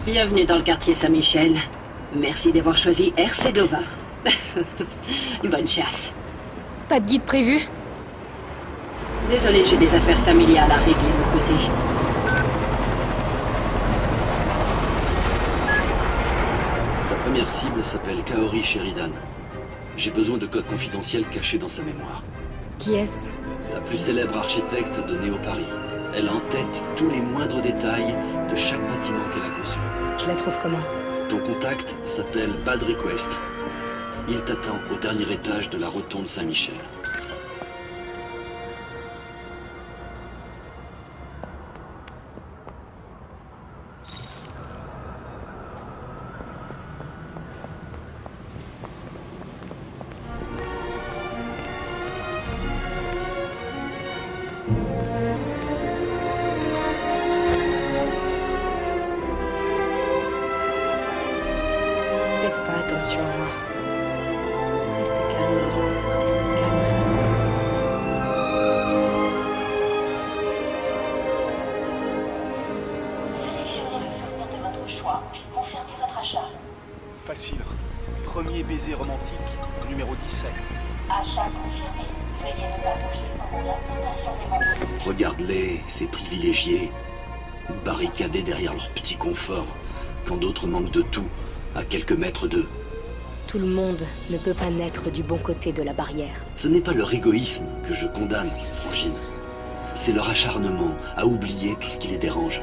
Bienvenue dans le quartier Saint-Michel. Merci d'avoir choisi Air Sedova. Bonne chasse. Pas de guide prévu? Désolé, j'ai des affaires familiales à régler de mon côté. Ta première cible s'appelle Kaori Sheridan. J'ai besoin de codes confidentiels cachés dans sa mémoire. Qui est-ce? La plus célèbre architecte de Néo-Paris. Elle a en tête tous les moindres détails de chaque bâtiment qu'elle a conçu. Je la trouve comment? Ton contact s'appelle Bad Request. Il t'attend au dernier étage de la rotonde Saint-Michel. Faites pas attention à moi. Restez calme, Méline. Restez calme. Sélectionnez le souvenir de votre choix, puis confirmez votre achat. Facile. Premier baiser romantique, numéro 17. Achat confirmé. Veuillez ne pas bouger pendant l'implantation des membres. Regarde-les, ces privilégiés, barricadés derrière leur petit confort, quand d'autres manquent de tout, à quelques mètres d'eux. Tout le monde ne peut pas naître du bon côté de la barrière. Ce n'est pas leur égoïsme que je condamne, Frangine. C'est leur acharnement à oublier tout ce qui les dérange.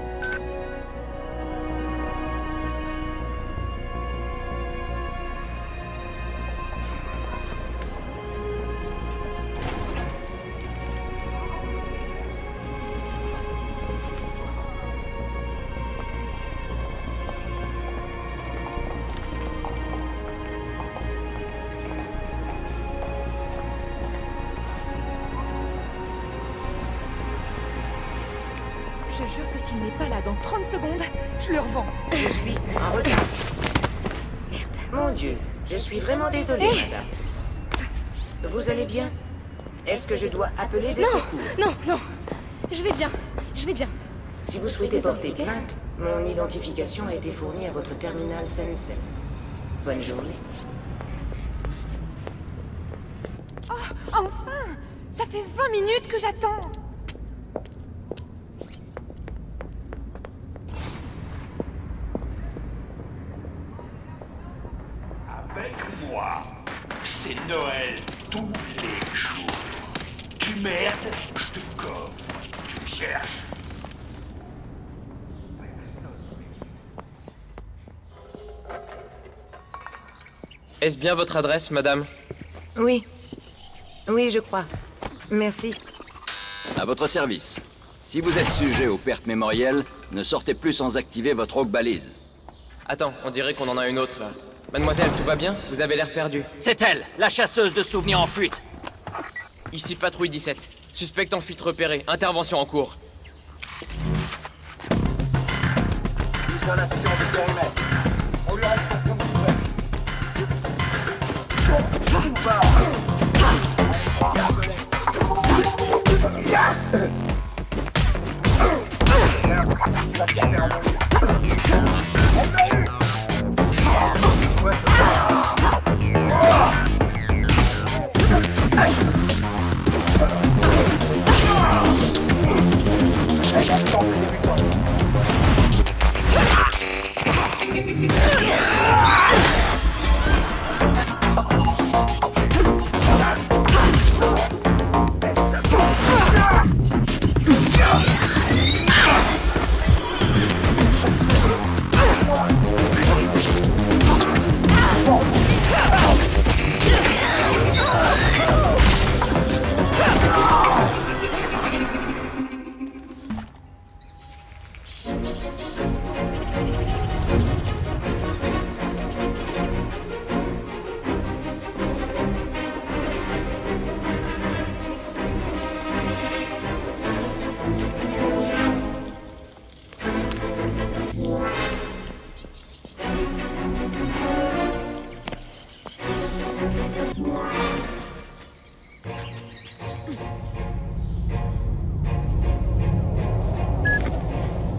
Je jure que s'il n'est pas là dans 30 secondes, je le revends. Je suis en retard. Merde. Mon Dieu, je suis vraiment désolée, madame. Vous allez bien? Est-ce que je dois appeler des secours? Non, non. Je vais bien. Je vais bien. Si vous souhaitez Désolée, porter ok? plainte, mon identification a été fournie à votre terminal Sensei. Bonne journée. Enfin! Ça fait 20 minutes que j'attends! Avec moi, c'est Noël tous les jours. Tu merdes, je te coffre. Tu me cherches? Est-ce bien votre adresse, madame? Oui. Oui, je crois. Merci. À votre service. Si vous êtes sujet aux pertes mémorielles, ne sortez plus sans activer votre roque-balise. Attends, on dirait qu'on en a une autre, là. Mademoiselle, tout va bien? Vous avez l'air perdu. C'est elle, la chasseuse de souvenirs en fuite. Ici, patrouille 17. Suspect en fuite repéré. Intervention en cours. Isolation de périmètre. On lui reste pour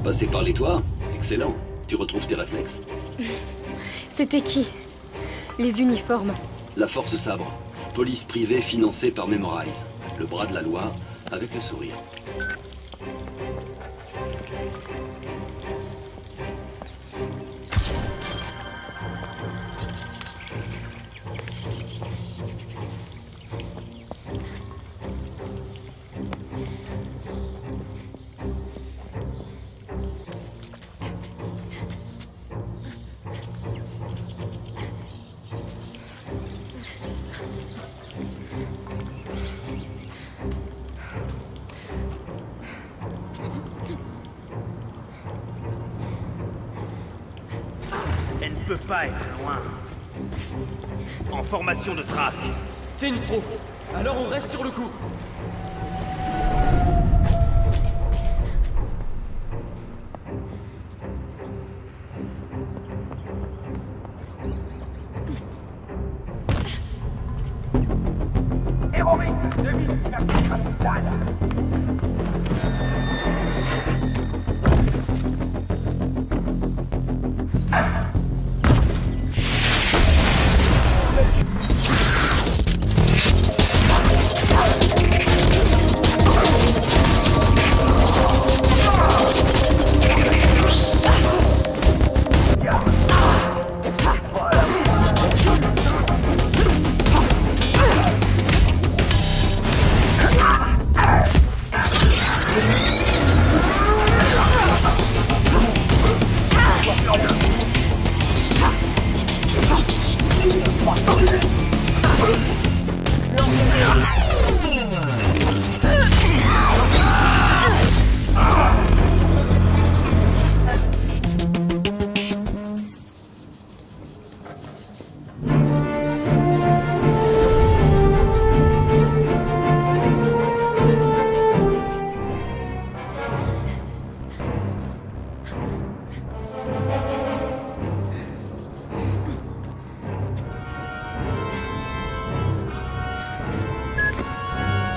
Passer par les toits? Excellent. Tu retrouves tes réflexes? C'était qui? Les uniformes. La Force Sabre. Police privée financée par Memorize. Le bras de la loi, avec le sourire. Elle ne peut pas être loin. En formation de traque. C'est une pro. Alors on reste sur le coup. Héroïque, 2000 capitale.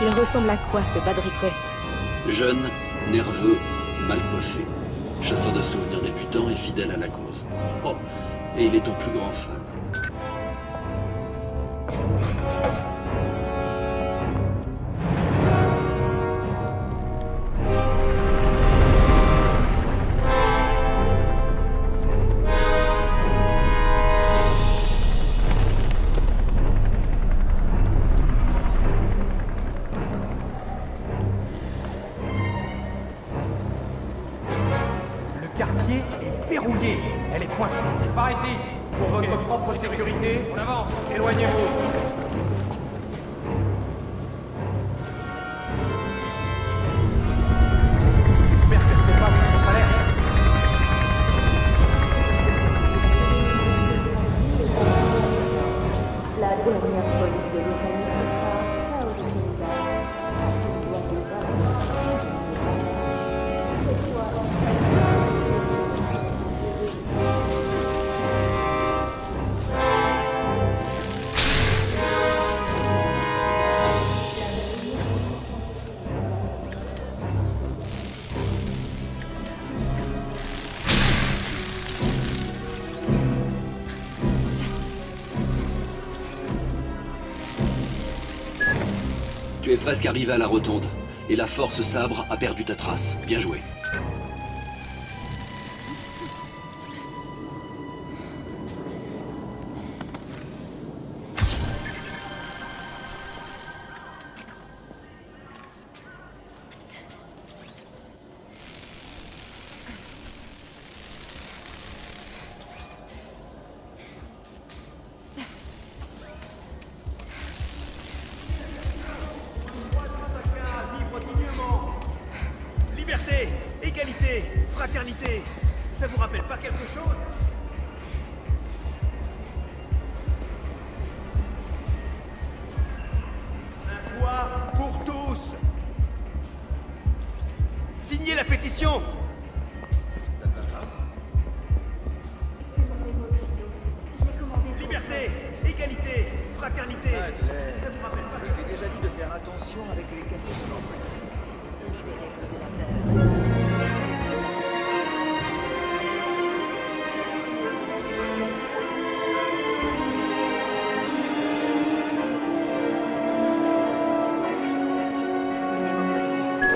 Il ressemble à quoi, ce Bad Request? Jeune, nerveux, mal coiffé. Chasseur de souvenirs débutant et fidèle à la cause. Oh, et il est ton plus grand fan. Le quartier est verrouillé. Elle est coincée. Par ici. Pour votre propre sécurité, on avance. Éloignez-vous. La dernière police de l'Ukraine sera chaos Tu es presque arrivé à la rotonde. Et la Force Sabre a perdu ta trace. Bien joué. Liberté, égalité, fraternité. Ça vous rappelle pas quelque chose? Un toit pour tous. Signez la pétition. Liberté, égalité, fraternité. Ça vous rappelle pas? Je t'ai déjà dit de faire attention avec les cafés de l'emploi.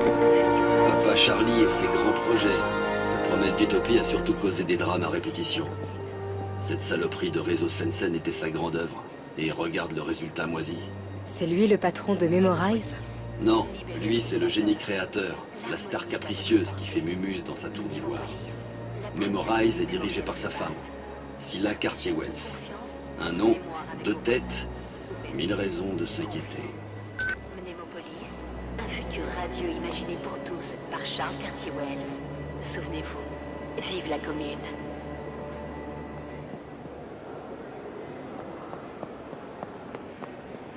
Papa Charlie et ses grands projets. Sa promesse d'utopie a surtout causé des drames à répétition. Cette saloperie de réseau Sensen était sa grande œuvre. Et regarde le résultat moisi. C'est lui le patron de Memorize? Non, lui c'est le génie créateur, la star capricieuse qui fait mumuse dans sa tour d'ivoire. Memorize est dirigé par sa femme, Scylla Cartier-Wells. Un nom, 2 têtes, 1000 raisons de s'inquiéter. Mnémopolis, un futur radieux imaginé pour tous par Charles Cartier-Wells. Souvenez-vous, vive la commune.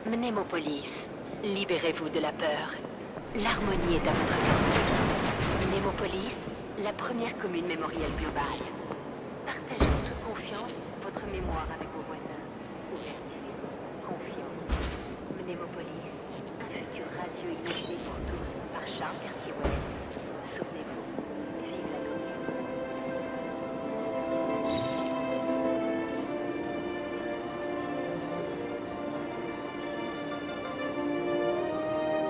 Mnémopolis, libérez-vous de la peur. L'harmonie est à votre portée. Mnémopolis, la première commune mémorielle globale. Partagez en toute confiance votre mémoire avec vos voisins. Ouverture, confiance. Mnémopolis, un futur radieux imaginé pour tous par Charles Cartier-Wells. Souvenez-vous, vive la commune.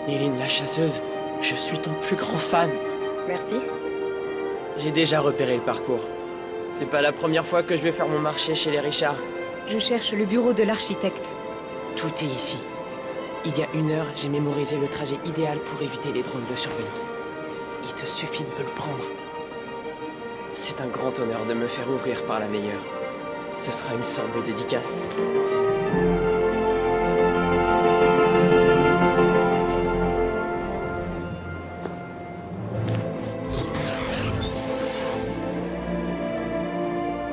Eileen, la chasseuse, je suis ton plus grand fan. Merci. J'ai déjà repéré le parcours. C'est pas la première fois que je vais faire mon marché chez les Richards. Je cherche le bureau de l'architecte. Tout est ici. Il y a 1 heure, j'ai mémorisé le trajet idéal pour éviter les drones de surveillance. Il te suffit de me le prendre. C'est un grand honneur de me faire ouvrir par la meilleure. Ce sera une sorte de dédicace.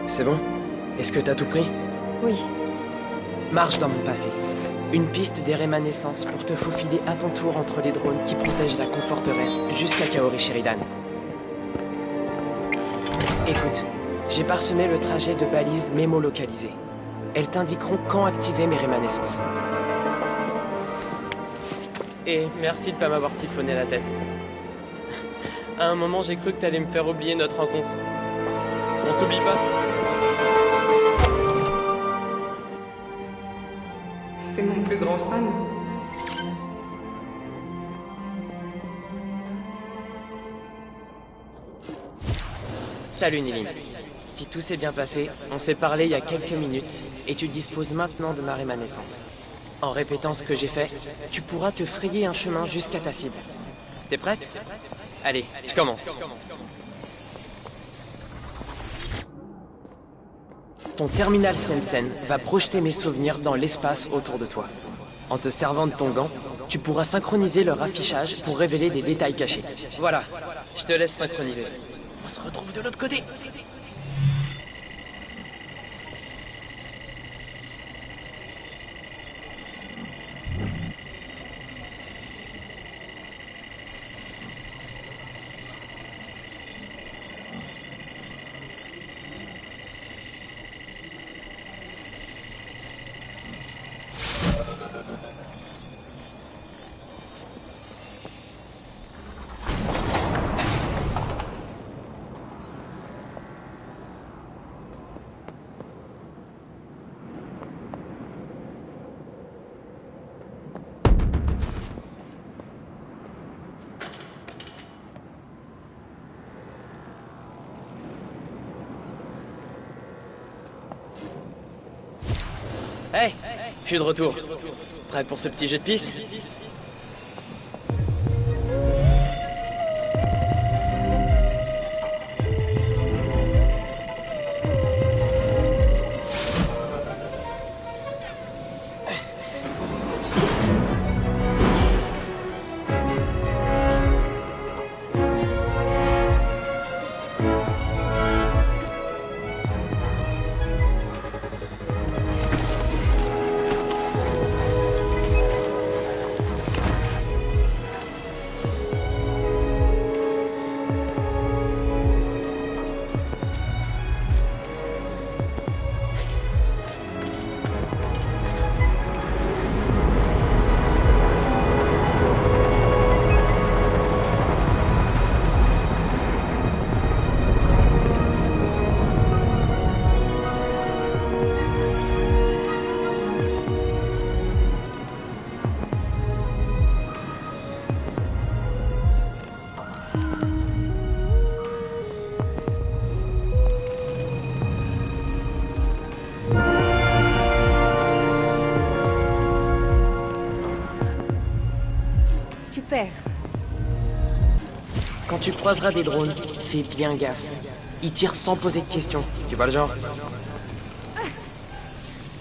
C'est bon? Est-ce que t'as tout pris? Oui. Marche dans mon passé. Une piste des rémanescences pour te faufiler à ton tour entre les drones qui protègent la conforteresse jusqu'à Kaori Sheridan. Écoute, j'ai parsemé le trajet de balises mémo-localisées. Elles t'indiqueront quand activer mes rémanescences. Et merci de pas m'avoir siphonné la tête. À un moment, j'ai cru que t'allais me faire oublier notre rencontre. On s'oublie pas. C'est mon plus grand fan. Salut Niline. Si tout s'est bien passé, on s'est parlé il y a quelques minutes et tu disposes maintenant de ma rémanescence. En répétant ce que j'ai fait, tu pourras te frayer un chemin jusqu'à ta cible. T'es prête? Allez, je commence. Ton terminal Sensen va projeter mes souvenirs dans l'espace autour de toi. En te servant de ton gant, tu pourras synchroniser leur affichage pour révéler des détails cachés. Voilà, je te laisse synchroniser. On se retrouve de l'autre côté. Hey, je suis de retour. Prêt pour ce petit jeu de piste? Quand tu croiseras des drones, fais bien gaffe. Ils tirent sans poser de questions, tu vois le genre?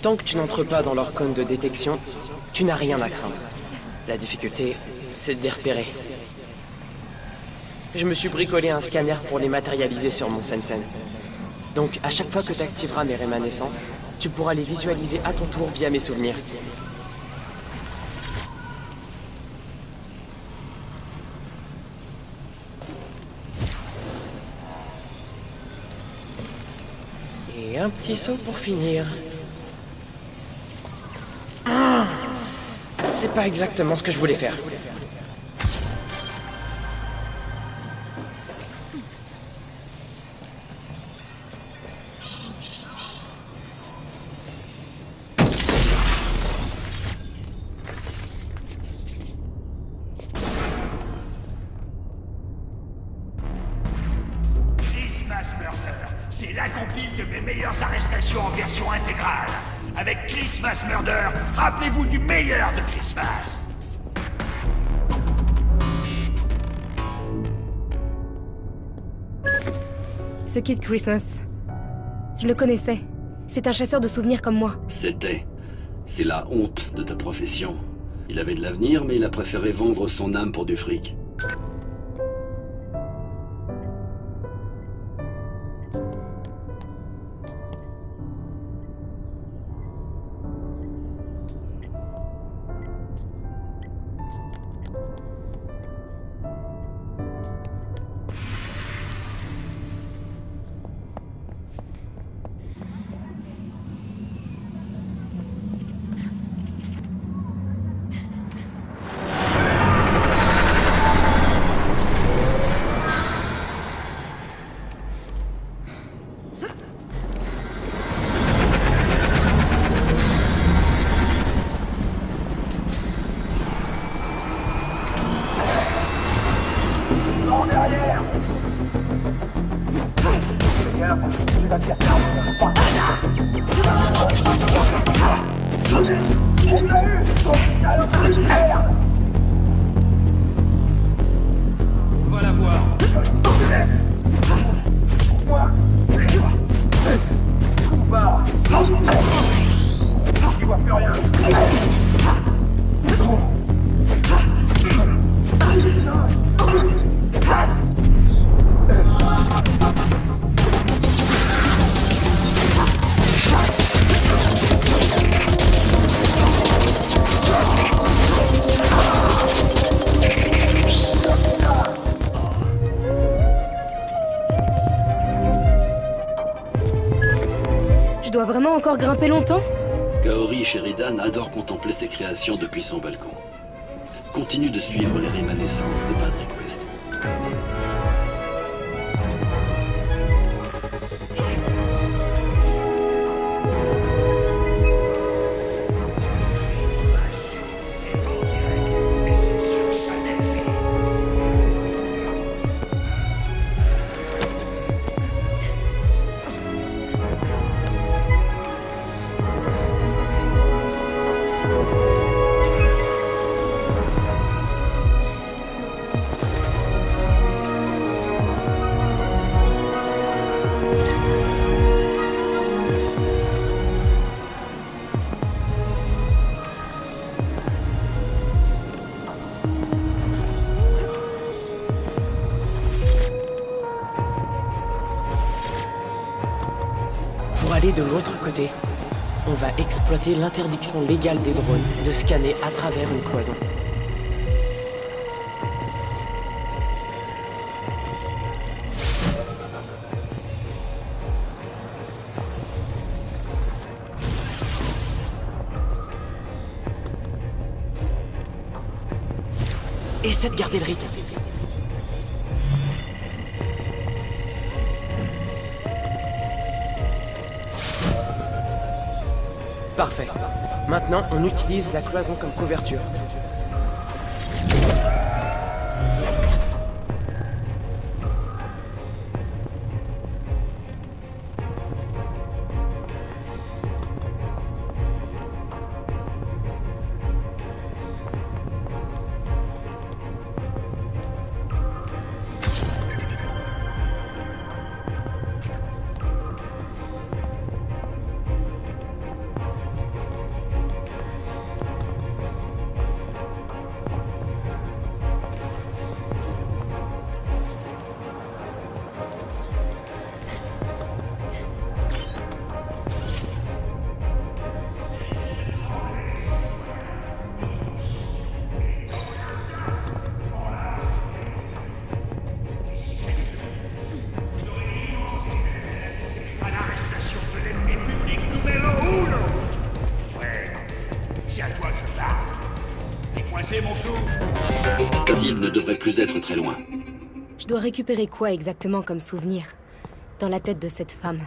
Tant que tu n'entres pas dans leur cône de détection, tu n'as rien à craindre. La difficulté, c'est de les repérer. Je me suis bricolé un scanner pour les matérialiser sur mon Sensen. Donc, à chaque fois que tu activeras mes rémanescences, tu pourras les visualiser à ton tour via mes souvenirs. Et un petit saut pour finir. C'est pas exactement ce que je voulais faire. Christmas Murder, c'est la compile de mes meilleures arrestations en version intégrale. Avec Christmas Murder, rappelez-vous du meilleur de Christmas. Ce Kid Christmas. Je le connaissais. C'est un chasseur de souvenirs comme moi. C'était. C'est la honte de ta profession. Il avait de l'avenir, mais il a préféré vendre son âme pour du fric. Va la voir. Tu vois plus rien. Je dois vraiment encore grimper longtemps? Kaori Sheridan adore contempler ses créations depuis son balcon. Continue de suivre les rémanescences de Padre Quest. Pour aller de l'autre côté, on va exploiter l'interdiction légale des drones de scanner à travers une cloison. Essaie de garder le rythme. Parfait. Maintenant, on utilise la cloison comme couverture. plus être très loin. Je dois récupérer quoi exactement comme souvenir dans la tête de cette femme?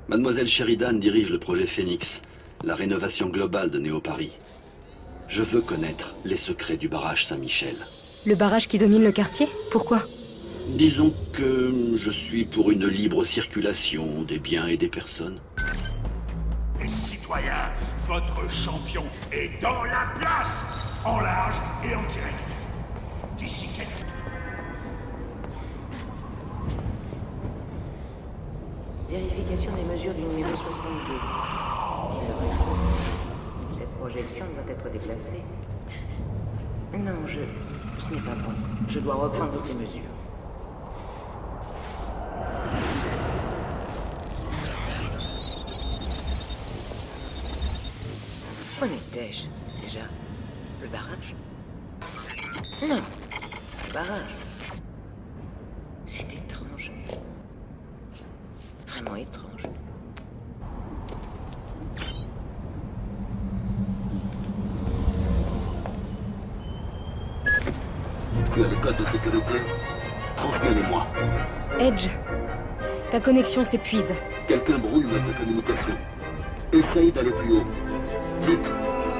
Mademoiselle Sheridan dirige le projet Phoenix, la rénovation globale de Néo-Paris. Je veux connaître les secrets du barrage Saint-Michel. Le barrage qui domine le quartier? Pourquoi? Disons que je suis pour une libre circulation des biens et des personnes. Les citoyens, votre champion est dans la place, en large et en direct. D'ici quelques... Vérification des mesures du numéro 62. Cette projection doit être déplacée. Non, ce n'est pas bon. Je dois reprendre ces mesures. Où en étais-je, déjà? Le barrage? Non, le barrage. C'est étrange. Vraiment étrange. Tu as les codes de sécurité? Transmets-les-moi. Edge, ta connexion s'épuise. Quelqu'un brouille notre communication. Essaye d'aller plus haut. Vite,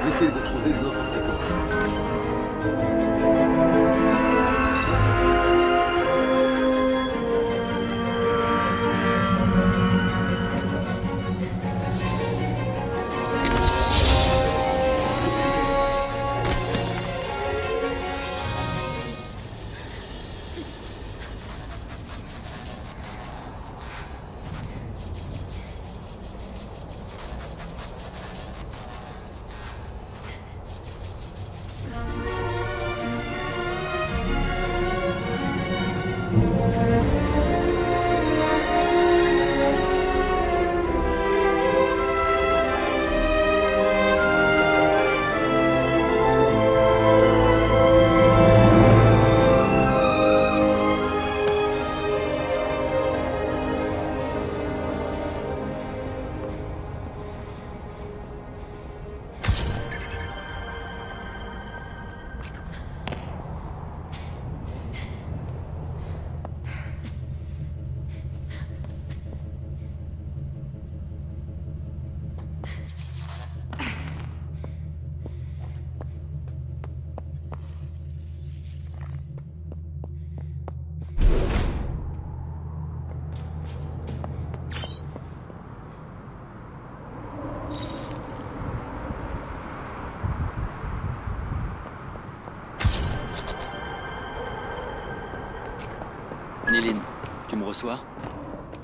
j'essaye de trouver une autre fréquence. Nilin, tu me reçois?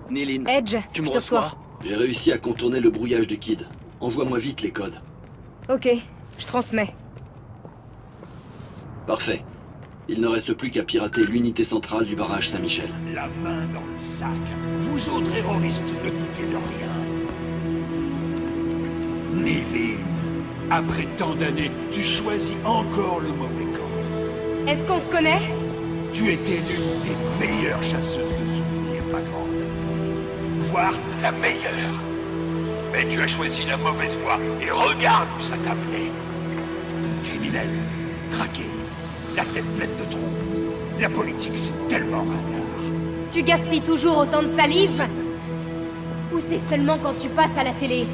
Nilin, Edge, tu me je te reçois. reçois? J'ai réussi à contourner le brouillage du Kid. Envoie-moi vite les codes. Ok, je transmets. Parfait. Il ne reste plus qu'à pirater l'unité centrale du barrage Saint-Michel. La main dans le sac. Vous autres terroristes, ne doutez de rien. Nilin, après tant d'années, tu choisis encore le mauvais camp. Est-ce qu'on se connaît? Tu étais l'une des meilleures chasseuses de souvenirs, ma grande. Voire la meilleure. Mais tu as choisi la mauvaise voie, et regarde où ça t'a mené. Criminel, traqué, la tête pleine de trous. La politique, c'est tellement ringard. Tu gaspilles toujours autant de salive? Ou c'est seulement quand tu passes à la télé?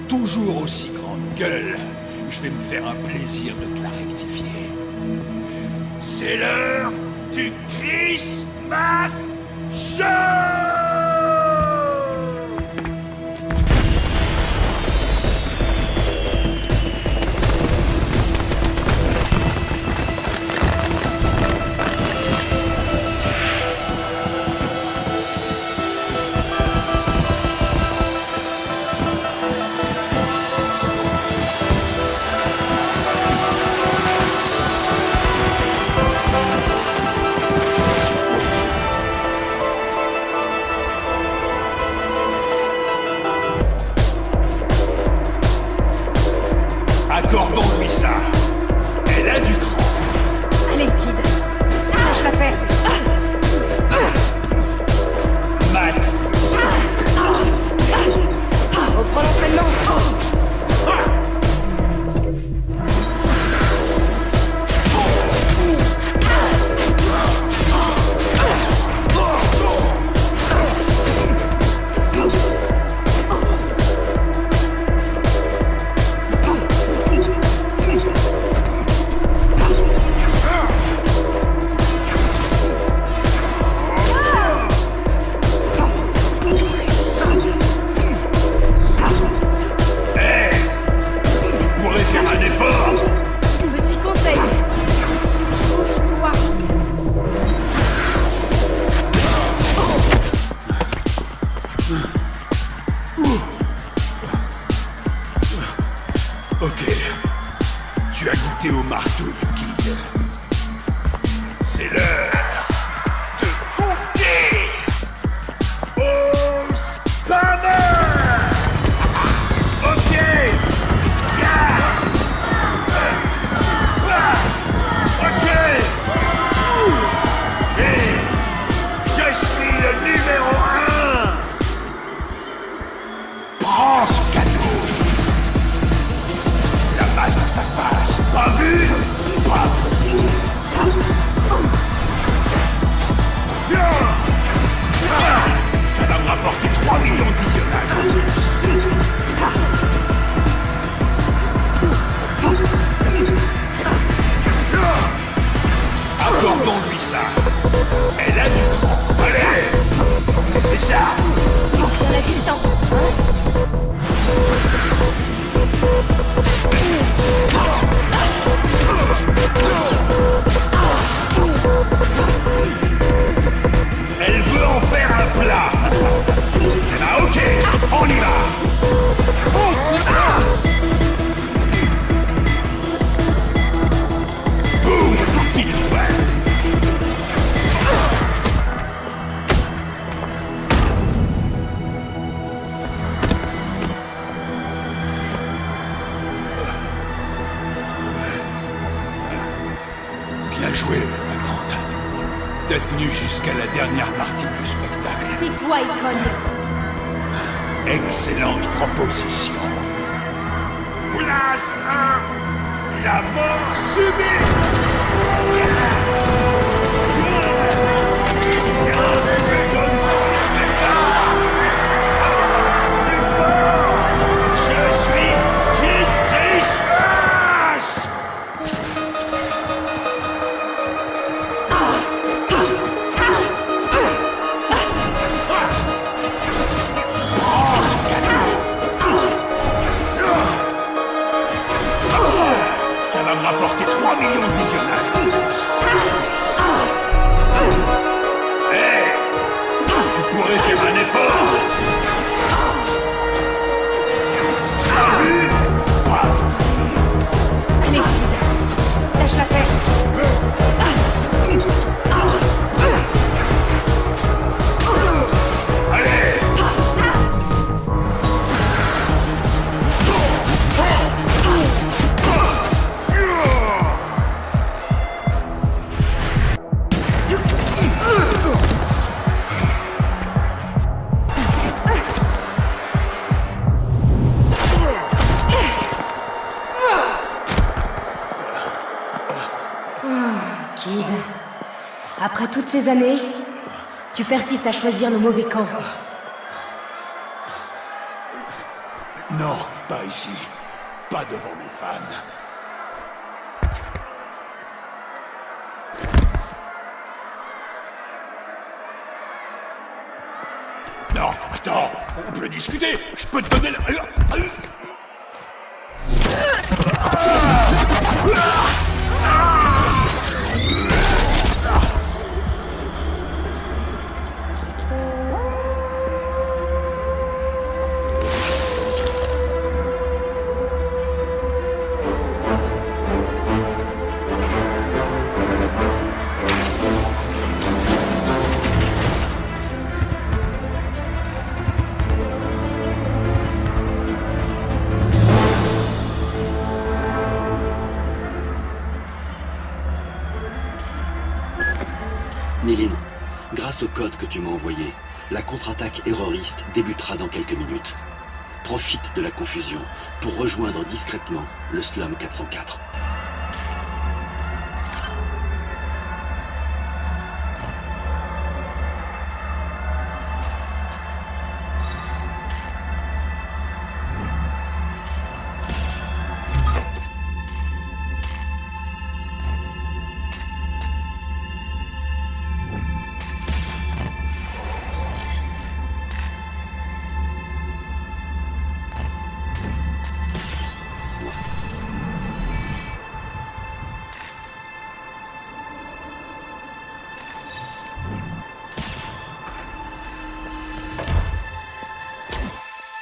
Toujours aussi grande gueule. Je vais me faire un plaisir de te la rectifier. C'est l'heure du Christmas Show! tenu jusqu'à la dernière partie du spectacle. Tais-toi, icône. Excellente proposition. Place 1. La mort subite. Je suis Kid Christmas. Ça va me rapporter 3 millions de visionnages. Hé, tu pourrais faire un effort. T'as vu? Allez, lâche la paix. Allez. Kid, après toutes ces années, tu persistes à choisir le mauvais camp. Non, pas ici. Pas devant mes fans. Non, attends, on peut discuter. Je peux te donner le... Néline, grâce au code que tu m'as envoyé, la contre-attaque terroriste débutera dans quelques minutes. Profite de la confusion pour rejoindre discrètement le Slum 404.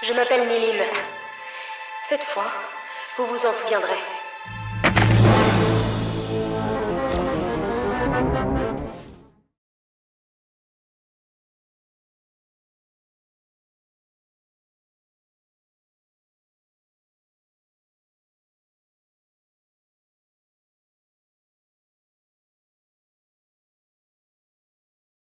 Je m'appelle Néline. Cette fois, vous vous en souviendrez.